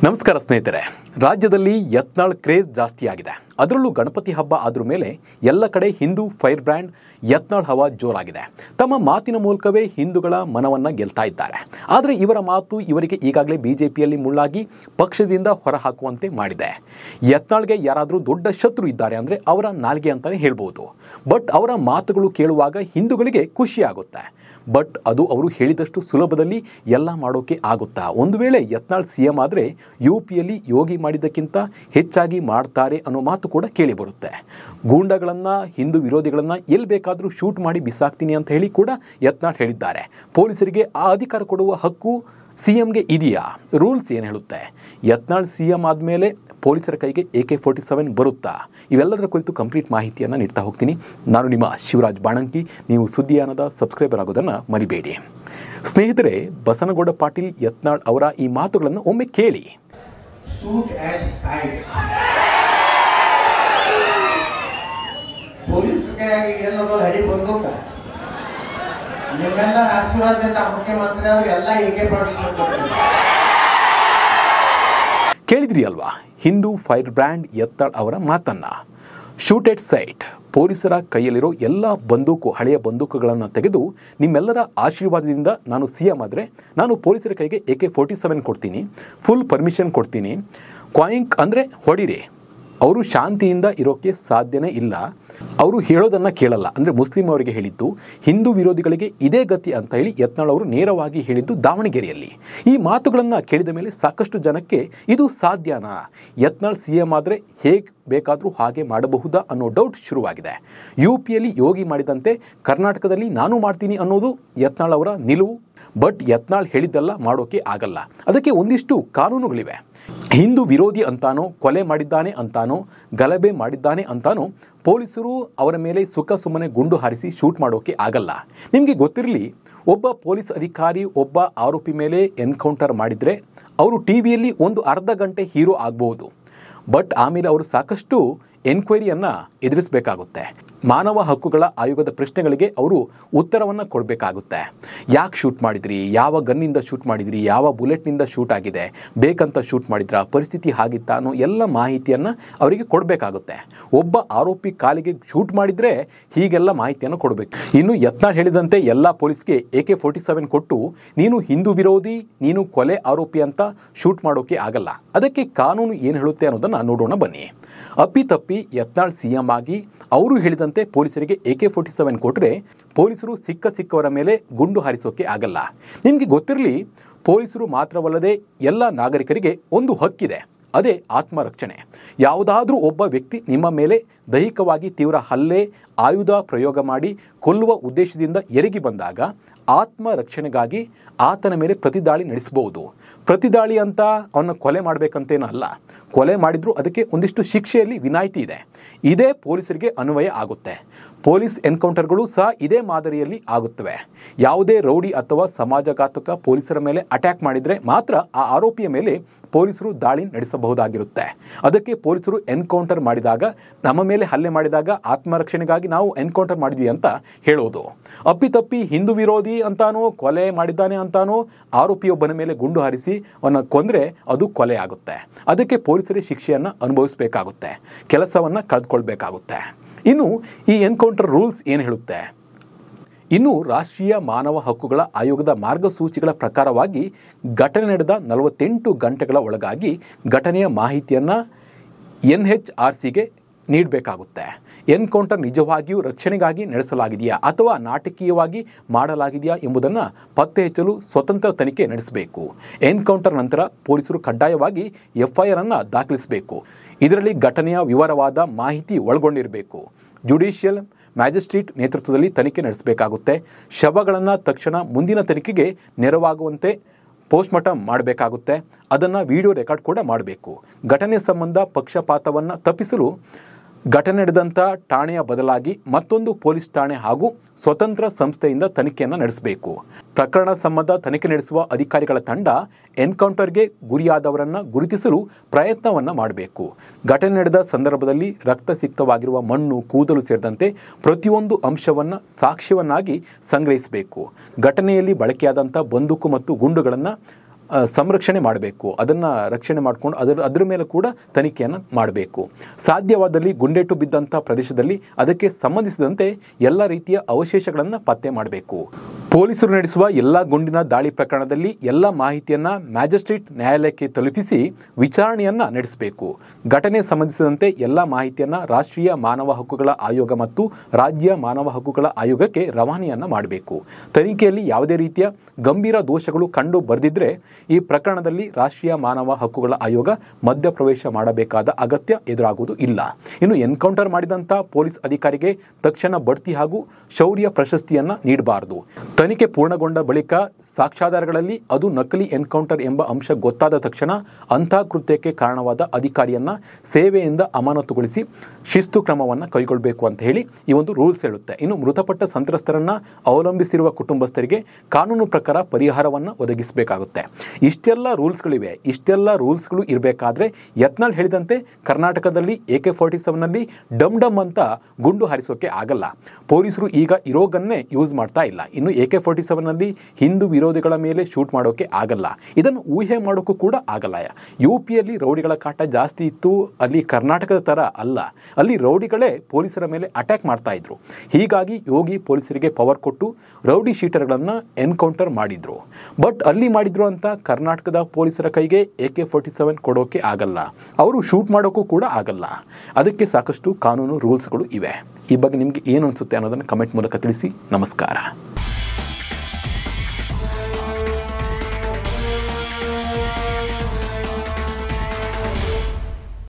ನಮಸ್ಕಾರ ಸ್ನೇಹಿತರೆ, ರಾಜ್ಯದಲ್ಲಿ ಯತ್ನಾಳ್ ಕ್ರೇಜ್ ಜಾಸ್ತಿ ಆಗಿದೆ. ಅದರಲ್ಲೂ ಗಣಪತಿ ಹಬ್ಬ ಆದ್ರ ಮೇಲೆ ಎಲ್ಲ ಕಡೆ ಹಿಂದೂ ಫೈರ್ ಬ್ರ್ಯಾಂಡ್ ಯತ್ನಾಳ್ ಹವಾ ಜೋರಾಗಿದೆ. ತಮ್ಮ ಮಾತಿನ ಮೂಲಕವೇ ಹಿಂದೂಗಳ ಮನವನ್ನ ಗೆಲ್ತಾ ಇದ್ದಾರೆ. ಆದರೆ ಇವರ ಮಾತು ಇವರಿಗೆ ಈಗಾಗಲೇ ಬಿಜೆಪಿಯಲ್ಲಿ ಮುಳ್ಳಾಗಿ ಪಕ್ಷದಿಂದ ಹೊರಹಾಕುವಂತೆ ಮಾಡಿದೆ. ಯತ್ನಾಳ್ಗೆ ಯಾರಾದರೂ ದೊಡ್ಡ ಶತ್ರು ಇದ್ದಾರೆ ಅಂದರೆ ಅವರ ನಾಲ್ಗೆ ಅಂತಾನೆ ಹೇಳ್ಬೋದು. ಬಟ್ ಅವರ ಮಾತುಗಳು ಕೇಳುವಾಗ ಹಿಂದೂಗಳಿಗೆ ಖುಷಿ ಆಗುತ್ತೆ. ಬಟ್ ಅದು ಅವರು ಹೇಳಿದಷ್ಟು ಸುಲಭದಲ್ಲಿ ಎಲ್ಲ ಮಾಡೋಕೆ ಆಗುತ್ತಾ? ಒಂದು ವೇಳೆ ಯತ್ನಾಳ್ ಸಿಎಂ ಆದರೆ ಯುಪಿಯಲ್ಲಿ ಯೋಗಿ ಮಾಡಿದ್ದಕ್ಕಿಂತ ಹೆಚ್ಚಾಗಿ ಮಾಡ್ತಾರೆ ಅನ್ನೋ ಮಾತು ಕೂಡ ಕೇಳಿ ಬರುತ್ತೆ. ಗೂಂಡಗಳನ್ನು, ಹಿಂದೂ ವಿರೋಧಿಗಳನ್ನು ಎಲ್ಲಿ ಬೇಕಾದರೂ ಶೂಟ್ ಮಾಡಿ ಬಿಸಾಕ್ತೀನಿ ಅಂತ ಹೇಳಿ ಕೂಡ ಯತ್ನಾಳ್ ಹೇಳಿದ್ದಾರೆ. ಪೊಲೀಸರಿಗೆ ಆ ಅಧಿಕಾರ ಕೊಡುವ ಹಕ್ಕು ಸಿಎಂಗೆ ಇದೆಯಾ? ರೂಲ್ಸ್ ಏನು ಹೇಳುತ್ತೆ? ಯತ್ನಾಳ್ ಸಿಎಂ ಆದಮೇಲೆ ಪೊಲೀಸರ ಕೈಗೆ AK-47 ಬರುತ್ತಾ? ಇವೆಲ್ಲದರ ಕುರಿತು ಕಂಪ್ಲೀಟ್ ಮಾಹಿತಿಯನ್ನು ನೀಡ್ತಾ ಹೋಗ್ತೀನಿ. ನಾನು ನಿಮ್ಮ ಶಿವರಾಜ್ ಬಾಣಂಕಿ. ನೀವು ಸುದ್ದಿಯಾನದ ಸಬ್ಸ್ಕ್ರೈಬರ್ ಆಗೋದನ್ನು ಮರಿಬೇಡಿ. ಸ್ನೇಹಿತರೆ, ಬಸನಗೌಡ ಪಾಟೀಲ್ ಯತ್ನಾಳ್ ಅವರ ಈ ಮಾತುಗಳನ್ನು ಒಮ್ಮೆ ಕೇಳಿ. ಪೊಲೀಸ್ ಕೈಯಾಗಿ ಏನದು ಹಳಿ ಬಂದೂಕ ನಿಮ್ಮೆಲ್ಲ ಆಶೀರ್ವಾದದಿಂದ ಮುಖ್ಯಮಂತ್ರಿ ಅವರು ಎಲ್ಲ AK-47 ಕೇಳಿದ್ರಿ ಅಲ್ವಾ? ಹಿಂದೂ ಫೈರ್ ಬ್ರ್ಯಾಂಡ್ ಯತ್ನಾಳ್ ಅವರ ಮಾತನ್ನ. ಶೂಟ್ ಎಟ್ ಸೈಟ್. ಪೊಲೀಸರ ಕೈಯಲ್ಲಿರೋ ಎಲ್ಲ ಬಂದೂಕು, ಹಳೆಯ ಬಂದೂಕುಗಳನ್ನು ತೆಗೆದು ನಿಮ್ಮೆಲ್ಲರ ಆಶೀರ್ವಾದದಿಂದ ನಾನು ಸಿಎಂ ಆದರೆ ನಾನು ಪೊಲೀಸರ ಕೈಗೆ AK-47 ಕೊಡ್ತೀನಿ, ಫುಲ್ ಪರ್ಮಿಷನ್ ಕೊಡ್ತೀನಿ. ಕ್ವಾಯಿಂಕ್ ಅಂದರೆ ಹೊಡಿರಿ. ಅವರು ಶಾಂತಿಯಿಂದ ಇರೋಕ್ಕೆ ಸಾಧ್ಯನೇ ಇಲ್ಲ. ಅವರು ಹೇಳೋದನ್ನು ಕೇಳಲ್ಲ. ಅಂದರೆ ಮುಸ್ಲಿಂ ಅವರಿಗೆ ಹೇಳಿದ್ದು, ಹಿಂದೂ ವಿರೋಧಿಗಳಿಗೆ ಇದೇ ಗತಿ ಅಂತ ಹೇಳಿ ಯತ್ನಾಳ್ ಅವರು ನೇರವಾಗಿ ಹೇಳಿದ್ದು ದಾವಣಗೆರೆಯಲ್ಲಿ. ಈ ಮಾತುಗಳನ್ನು ಕೇಳಿದ ಮೇಲೆ ಸಾಕಷ್ಟು ಜನಕ್ಕೆ ಇದು ಸಾಧ್ಯನಾ? ಯತ್ನಾಳ್ ಸಿಎಂ ಆದರೆ ಹೇಗೆ ಬೇಕಾದರೂ ಹಾಗೆ ಮಾಡಬಹುದಾ ಅನ್ನೋ ಡೌಟ್ ಶುರುವಾಗಿದೆ. ಯುಪಿಯಲ್ಲಿ ಯೋಗಿ ಮಾಡಿದಂತೆ ಕರ್ನಾಟಕದಲ್ಲಿ ನಾನು ಮಾಡ್ತೀನಿ ಅನ್ನೋದು ಯತ್ನಾಳ್ ಅವರ ನಿಲುವು. ಬಟ್ ಯತ್ನಾಳ್ ಹೇಳಿದ್ದೆಲ್ಲ ಮಾಡೋಕೆ ಆಗಲ್ಲ. ಅದಕ್ಕೆ ಒಂದಿಷ್ಟು ಕಾನೂನುಗಳಿವೆ. ಹಿಂದೂ ವಿರೋಧಿ ಅಂತಾನೋ, ಕೊಲೆ ಮಾಡಿದ್ದಾನೆ ಅಂತಾನೋ, ಗಲಭೆ ಮಾಡಿದ್ದಾನೆ ಅಂತಾನೋ ಪೊಲೀಸರು ಅವರ ಮೇಲೆ ಸುಖ ಸುಮ್ಮನೆ ಗುಂಡು ಹಾರಿಸಿ ಶೂಟ್ ಮಾಡೋಕೆ ಆಗಲ್ಲ. ನಿಮಗೆ ಗೊತ್ತಿರಲಿ, ಒಬ್ಬ ಪೊಲೀಸ್ ಅಧಿಕಾರಿ ಒಬ್ಬ ಆರೋಪಿ ಮೇಲೆ ಎನ್ಕೌಂಟರ್ ಮಾಡಿದರೆ ಅವರು ಟಿವಿಯಲ್ಲಿ ಒಂದು ಅರ್ಧ ಗಂಟೆ ಹೀರೋ ಆಗ್ಬೋದು. ಬಟ್ ಆಮೇಲೆ ಅವರು ಸಾಕಷ್ಟು ಎನ್ಕ್ವೈರಿಯನ್ನು ಎದುರಿಸಬೇಕಾಗುತ್ತೆ. ಮಾನವ ಹಕ್ಕುಗಳ ಆಯೋಗದ ಪ್ರಶ್ನೆಗಳಿಗೆ ಅವರು ಉತ್ತರವನ್ನು ಕೊಡಬೇಕಾಗುತ್ತೆ. ಯಾಕೆ ಶೂಟ್ ಮಾಡಿದ್ರಿ, ಯಾವ ಗನ್ನಿಂದ ಶೂಟ್ ಮಾಡಿದ್ರಿ, ಯಾವ ಬುಲೆಟ್ನಿಂದ ಶೂಟ್ ಆಗಿದೆ, ಬೇಕಂತ ಶೂಟ್ ಮಾಡಿದ್ರಾ, ಪರಿಸ್ಥಿತಿ ಹಾಗಿತ್ತಾ ಅನ್ನೋ ಎಲ್ಲ ಮಾಹಿತಿಯನ್ನು ಅವರಿಗೆ ಕೊಡಬೇಕಾಗುತ್ತೆ. ಒಬ್ಬ ಆರೋಪಿ ಕಾಲಿಗೆ ಶೂಟ್ ಮಾಡಿದರೆ ಹೀಗೆಲ್ಲ ಮಾಹಿತಿಯನ್ನು ಕೊಡಬೇಕು. ಇನ್ನು ಯತ್ನಾಳ್ ಹೇಳಿದಂತೆ ಎಲ್ಲ ಪೊಲೀಸ್ಗೆ AK-47 ಕೊಟ್ಟು ನೀನು ಹಿಂದೂ ವಿರೋಧಿ, ನೀನು ಕೊಲೆ ಆರೋಪಿ ಅಂತ ಶೂಟ್ ಮಾಡೋಕೆ ಆಗಲ್ಲ. ಅದಕ್ಕೆ ಕಾನೂನು ಏನು ಹೇಳುತ್ತೆ ಅನ್ನೋದನ್ನು ನೋಡೋಣ ಬನ್ನಿ. ಅಪ್ಪಿತಪ್ಪಿ ಯತ್ನಾಳ್ ಸಿಎಂ ಆಗಿ ಅವರು ಹೇಳಿದಂತೆ ಪೊಲೀಸರಿಗೆ AK-47 ಕೊಟ್ಟರೆ ಪೊಲೀಸರು ಸಿಕ್ಕವರ ಮೇಲೆ ಗುಂಡು ಹಾರಿಸೋಕೆ ಆಗಲ್ಲ. ನಿಮಗೆ ಗೊತ್ತಿರಲಿ, ಪೊಲೀಸರು ಮಾತ್ರವಲ್ಲದೆ ಎಲ್ಲ ನಾಗರಿಕರಿಗೆ ಒಂದು ಹಕ್ಕಿದೆ, ಅದೇ ಆತ್ಮರಕ್ಷಣೆ. ಯಾವುದಾದ್ರೂ ಒಬ್ಬ ವ್ಯಕ್ತಿ ನಿಮ್ಮ ಮೇಲೆ ದೈಹಿಕವಾಗಿ ತೀವ್ರ ಹಲ್ಲೆ, ಆಯುಧ ಪ್ರಯೋಗ ಮಾಡಿ ಕೊಲ್ಲುವ ಉದ್ದೇಶದಿಂದ ಎರಗಿ ಬಂದಾಗ ಆತ್ಮರಕ್ಷಣೆಗಾಗಿ ಆತನ ಮೇಲೆ ಪ್ರತಿದಾಳಿ ನಡೆಸಬಹುದು. ಪ್ರತಿದಾಳಿ ಅಂತ ಅವನ್ನ ಕೊಲೆ ಮಾಡಬೇಕಂತೇನೂ ಅಲ್ಲ. ಕೊಲೆ ಮಾಡಿದ್ರೂ ಅದಕ್ಕೆ ಒಂದಿಷ್ಟು ಶಿಕ್ಷೆಯಲ್ಲಿ ವಿನಾಯಿತಿ ಇದೆ. ಇದೇ ಪೊಲೀಸರಿಗೆ ಅನ್ವಯ ಆಗುತ್ತೆ. ಪೊಲೀಸ್ ಎನ್ಕೌಂಟರ್ಗಳು ಸಹ ಇದೇ ಮಾದರಿಯಲ್ಲಿ ಆಗುತ್ತವೆ. ಯಾವುದೇ ರೌಡಿ ಅಥವಾ ಸಮಾಜಘಾತಕ ಪೊಲೀಸರ ಮೇಲೆ ಅಟ್ಯಾಕ್ ಮಾಡಿದರೆ ಮಾತ್ರ ಆ ಆರೋಪಿಯ ಮೇಲೆ ಪೊಲೀಸರು ದಾಳಿ ನಡೆಸಬಹುದಾಗಿರುತ್ತೆ. ಅದಕ್ಕೆ ಪೊಲೀಸರು ಎನ್ಕೌಂಟರ್ ಮಾಡಿದಾಗ, ನಮ್ಮ ಮೇಲೆ ಹಲ್ಲೆ ಮಾಡಿದಾಗ ಆತ್ಮರಕ್ಷಣೆಗಾಗಿ ನಾವು ಎನ್ಕೌಂಟರ್ ಮಾಡಿದ್ವಿ ಅಂತ ಹೇಳೋದು. ಅಪ್ಪಿತಪ್ಪಿ ಹಿಂದೂ ವಿರೋಧಿ ಅಂತಾನೋ, ಕೊಲೆ ಮಾಡಿದ್ದಾನೆ ಅಂತಾನೋ ಆರೋಪಿಯೊಬ್ಬನ ಮೇಲೆ ಗುಂಡು ಹಾರಿಸಿ ಅವನ ಕೊಂದರೆ ಅದು ಕೊಲೆ ಆಗುತ್ತೆ. ಅದಕ್ಕೆ ಪೊಲೀಸರೇ ಶಿಕ್ಷೆಯನ್ನು ಅನುಭವಿಸಬೇಕಾಗುತ್ತೆ, ಕೆಲಸವನ್ನು ಕಳೆದುಕೊಳ್ಬೇಕಾಗುತ್ತೆ. ಇನ್ನು ಈ ಎನ್ಕೌಂಟರ್ ರೂಲ್ಸ್ ಏನು ಹೇಳುತ್ತೆ? ಇನ್ನು ರಾಷ್ಟ್ರೀಯ ಮಾನವ ಹಕ್ಕುಗಳ ಆಯೋಗದ ಮಾರ್ಗಸೂಚಿಗಳ ಪ್ರಕಾರವಾಗಿ ಘಟನೆ ನಡೆದ 48 ಗಂಟೆಗಳ ಒಳಗಾಗಿ ಘಟನೆಯ ಮಾಹಿತಿಯನ್ನು NHRCಗೆ ನೀಡಬೇಕಾಗುತ್ತೆ. ಎನ್ಕೌಂಟರ್ ನಿಜವಾಗಿಯೂ ರಕ್ಷಣೆಗಾಗಿ ನಡೆಸಲಾಗಿದೆಯಾ ಅಥವಾ ನಾಟಕೀಯವಾಗಿ ಮಾಡಲಾಗಿದೆಯಾ ಎಂಬುದನ್ನು ಪತ್ತೆ ಹಚ್ಚಲು ಸ್ವತಂತ್ರ ತನಿಖೆ ನಡೆಸಬೇಕು. ಎನ್ಕೌಂಟರ್ ನಂತರ ಪೊಲೀಸರು ಕಡ್ಡಾಯವಾಗಿ FIR ಅನ್ನು ದಾಖಲಿಸಬೇಕು. ಇದರಲ್ಲಿ ಘಟನೆಯ ವಿವರವಾದ ಮಾಹಿತಿ ಒಳಗೊಂಡಿರಬೇಕು. ಜುಡಿಷಿಯಲ್ ಮ್ಯಾಜಿಸ್ಟ್ರೇಟ್ ನೇತೃತ್ವದಲ್ಲಿ ತನಿಖೆ ನಡೆಸಬೇಕಾಗುತ್ತೆ. ಶವಗಳನ್ನು ತಕ್ಷಣ ಮುಂದಿನ ತನಿಖೆಗೆ ನೆರವಾಗುವಂತೆ ಪೋಸ್ಟ್ಮಾರ್ಟಮ್ ಮಾಡಬೇಕಾಗುತ್ತೆ. ಅದನ್ನು ವಿಡಿಯೋ ರೆಕಾರ್ಡ್ ಕೂಡ ಮಾಡಬೇಕು. ಘಟನೆ ಸಂಬಂಧ ಪಕ್ಷಪಾತವನ್ನು ತಪ್ಪಿಸಲು ಘಟನೆ ನಡೆದಂಥ ಠಾಣೆಯ ಬದಲಾಗಿ ಮತ್ತೊಂದು ಪೊಲೀಸ್ ಠಾಣೆ ಹಾಗೂ ಸ್ವತಂತ್ರ ಸಂಸ್ಥೆಯಿಂದ ತನಿಖೆಯನ್ನು ನಡೆಸಬೇಕು. ಪ್ರಕರಣ ಸಂಬಂಧ ತನಿಖೆ ನಡೆಸುವ ಅಧಿಕಾರಿಗಳ ತಂಡ ಎನ್ಕೌಂಟರ್ಗೆ ಗುರಿಯಾದವರನ್ನು ಗುರುತಿಸಲು ಪ್ರಯತ್ನವನ್ನು ಮಾಡಬೇಕು. ಘಟನೆ ನಡೆದ ಸಂದರ್ಭದಲ್ಲಿ ರಕ್ತಸಿಕ್ತವಾಗಿರುವ ಮಣ್ಣು, ಕೂದಲು ಸೇರಿದಂತೆ ಪ್ರತಿಯೊಂದು ಅಂಶವನ್ನು ಸಾಕ್ಷ್ಯವನ್ನಾಗಿ ಸಂಗ್ರಹಿಸಬೇಕು. ಘಟನೆಯಲ್ಲಿ ಬಳಕೆಯಾದಂಥ ಬಂದೂಕು ಮತ್ತು ಗುಂಡುಗಳನ್ನು ಸಂರಕ್ಷಣೆ ಮಾಡಬೇಕು, ಅದನ್ನು ರಕ್ಷಣೆ ಮಾಡಿಕೊಂಡು ಅದರ ಮೇಲೆ ಕೂಡ ತನಿಖೆಯನ್ನು ಮಾಡಬೇಕು. ಸಾಧ್ಯವಾದಲ್ಲಿ ಗುಂಡೇಟು ಬಿದ್ದಂಥ ಪ್ರದೇಶದಲ್ಲಿ ಅದಕ್ಕೆ ಸಂಬಂಧಿಸಿದಂತೆ ಎಲ್ಲ ರೀತಿಯ ಅವಶೇಷಗಳನ್ನು ಪತ್ತೆ ಮಾಡಬೇಕು. ಪೊಲೀಸರು ನಡೆಸುವ ಎಲ್ಲ ಗುಂಡಿನ ದಾಳಿ ಪ್ರಕರಣದಲ್ಲಿ ಎಲ್ಲ ಮಾಹಿತಿಯನ್ನು ಮ್ಯಾಜಿಸ್ಟ್ರೇಟ್ ನ್ಯಾಯಾಲಯಕ್ಕೆ ತಲುಪಿಸಿ ವಿಚಾರಣೆಯನ್ನು ನಡೆಸಬೇಕು. ಘಟನೆ ಸಂಬಂಧಿಸಿದಂತೆ ಎಲ್ಲ ಮಾಹಿತಿಯನ್ನು ರಾಷ್ಟ್ರೀಯ ಮಾನವ ಹಕ್ಕುಗಳ ಆಯೋಗ ಮತ್ತು ರಾಜ್ಯ ಮಾನವ ಹಕ್ಕುಗಳ ಆಯೋಗಕ್ಕೆ ರವಾನೆಯನ್ನು ಮಾಡಬೇಕು. ತನಿಖೆಯಲ್ಲಿ ಯಾವುದೇ ರೀತಿಯ ಗಂಭೀರ ದೋಷಗಳು ಕಂಡು ಬರೆದಿದ್ದರೆ ಈ ಪ್ರಕರಣದಲ್ಲಿ ರಾಷ್ಟ್ರೀಯ ಮಾನವ ಹಕ್ಕುಗಳ ಆಯೋಗ ಮಧ್ಯಪ್ರವೇಶ ಮಾಡಬೇಕಾದ ಅಗತ್ಯ ಎದುರಾಗುವುದು ಇಲ್ಲ. ಇನ್ನು ಎನ್ಕೌಂಟರ್ ಮಾಡಿದಂಥ ಪೊಲೀಸ್ ಅಧಿಕಾರಿಗೆ ತಕ್ಷಣ ಬಡ್ತಿ ಹಾಗೂ ಶೌರ್ಯ ಪ್ರಶಸ್ತಿಯನ್ನು ನೀಡಬಾರದು. ತನಿಖೆ ಪೂರ್ಣಗೊಂಡ ಬಳಿಕ ಸಾಕ್ಷ್ಯಾಧಾರಗಳಲ್ಲಿ ಅದು ನಕಲಿ ಎನ್ಕೌಂಟರ್ ಎಂಬ ಅಂಶ ಗೊತ್ತಾದ ತಕ್ಷಣ ಅಂತಹ ಕೃತ್ಯಕ್ಕೆ ಕಾರಣವಾದ ಅಧಿಕಾರಿಯನ್ನ ಸೇವೆಯಿಂದ ಅಮಾನತುಗೊಳಿಸಿ ಶಿಸ್ತು ಕ್ರಮವನ್ನು ಕೈಗೊಳ್ಳಬೇಕು ಅಂತ ಹೇಳಿ ಈ ಒಂದು ರೂಲ್ಸ್ ಹೇಳುತ್ತೆ. ಇನ್ನು ಮೃತಪಟ್ಟ ಸಂತ್ರಸ್ತರನ್ನ ಅವಲಂಬಿಸಿರುವ ಕುಟುಂಬಸ್ಥರಿಗೆ ಕಾನೂನು ಪ್ರಕಾರ ಪರಿಹಾರವನ್ನು ಒದಗಿಸಬೇಕಾಗುತ್ತೆ. ಇಷ್ಟೆಲ್ಲ ರೂಲ್ಸ್ಗಳಿವೆ. ಇಷ್ಟೆಲ್ಲ ರೂಲ್ಸ್ಗಳು ಇರಬೇಕಾದ್ರೆ ಯತ್ನಾಳ್ ಹೇಳಿದಂತೆ ಕರ್ನಾಟಕದಲ್ಲಿ AK-47ನಲ್ಲಿ ಡಮ್ ಡಮ್ ಅಂತ ಗುಂಡು ಹಾರಿಸೋಕೆ ಆಗಲ್ಲ. ಪೊಲೀಸರು ಈಗ ಇರೋ ಗನ್ನೇ ಯೂಸ್ ಮಾಡ್ತಾ ಇಲ್ಲ. ಇನ್ನು AK-47ನಲ್ಲಿ ಹಿಂದೂ ವಿರೋಧಿಗಳ ಮೇಲೆ ಶೂಟ್ ಮಾಡೋಕೆ ಆಗಲ್ಲ. ಇದನ್ನು ಊಹೆ ಮಾಡೋಕ್ಕೂ ಕೂಡ ಆಗಲ್ಲ. UPಯಲ್ಲಿ ರೌಡಿಗಳ ಕಾಟ ಜಾಸ್ತಿ ಇತ್ತು. ಅಲ್ಲಿ ಕರ್ನಾಟಕದ ಥರ ಅಲ್ಲ. ಅಲ್ಲಿ ರೌಡಿಗಳೇ ಪೊಲೀಸರ ಮೇಲೆ ಅಟ್ಯಾಕ್ ಮಾಡ್ತಾ ಇದ್ರು. ಹೀಗಾಗಿ ಯೋಗಿ ಪೊಲೀಸರಿಗೆ ಪವರ್ ಕೊಟ್ಟು ರೌಡಿ ಶೀಟರ್ಗಳನ್ನು ಎನ್ಕೌಂಟರ್ ಮಾಡಿದ್ರು. ಬಟ್ ಅಲ್ಲಿ ಮಾಡಿದ್ರು ಅಂತ ಕರ್ನಾಟಕದ ಪೊಲೀಸರ ಕೈಗೆ AK-47 ಕೊಡೋಕೆ ಆಗಲ್ಲ. ಅವರು ಶೂಟ್ ಮಾಡೋಕ್ಕೂ ಕೂಡ ಆಗಲ್ಲ. ಅದಕ್ಕೆ ಸಾಕಷ್ಟು ಕಾನೂನು ರೂಲ್ಸ್ಗಳು ಇವೆ. ಈ ಬಗ್ಗೆ ನಿಮಗೆ ಏನು ಅನಿಸುತ್ತೆ ಅನ್ನೋದನ್ನು ಕಮೆಂಟ್ ಮೂಲಕ ತಿಳಿಸಿ. ನಮಸ್ಕಾರ.